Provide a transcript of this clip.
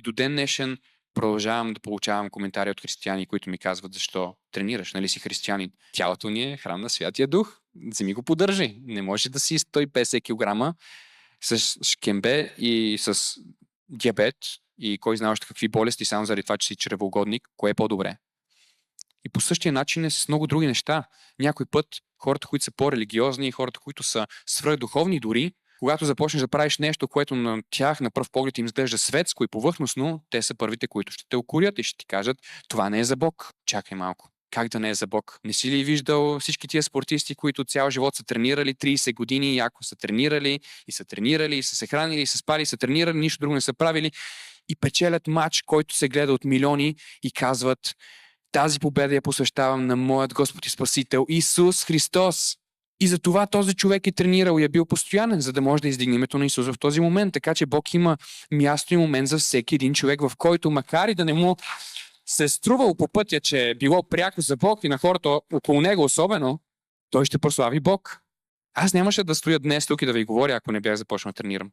И до ден днешен продължавам да получавам коментари от християни, които ми казват: защо тренираш, нали си християнин? Тялото ни е храм на Святия Дух. Вземи го поддържи. Не може да си 150 кг с шкембе и с диабет и кой знае още какви болести, само заради това, че си чревоугодник. Кое е по-добре? И по същия начин е с много други неща. Някой път хората, които са по-религиозни, хората, които са свръхдуховни дори, когато започнеш да правиш нещо, което на тях на пръв поглед им изглежда светско и повърхностно, те са първите, които ще те укорят и ще ти кажат: това не е за Бог. Чакай малко. Как да не е за Бог? Не си ли виждал всички тия спортисти, които цял живот са тренирали, 30 години, яко са тренирали, и са се хранили, и са спали, и са тренирали, нищо друго не са правили и печелят матч, който се гледа от милиони и казват: тази победа я посвещавам на моят Господ и Спасител Исус Христос. И за това този човек е тренирал и е бил постоянен, за да може да издигне името на Исус в този момент. Така че Бог има място и момент за всеки един човек, в който макар и да не му се е струвал по пътя, че е било пряко за Бог и на хората около него особено, той ще прослави Бог. Аз нямаше да стоя днес тук и да ви говоря, ако не бях започнал да тренирам.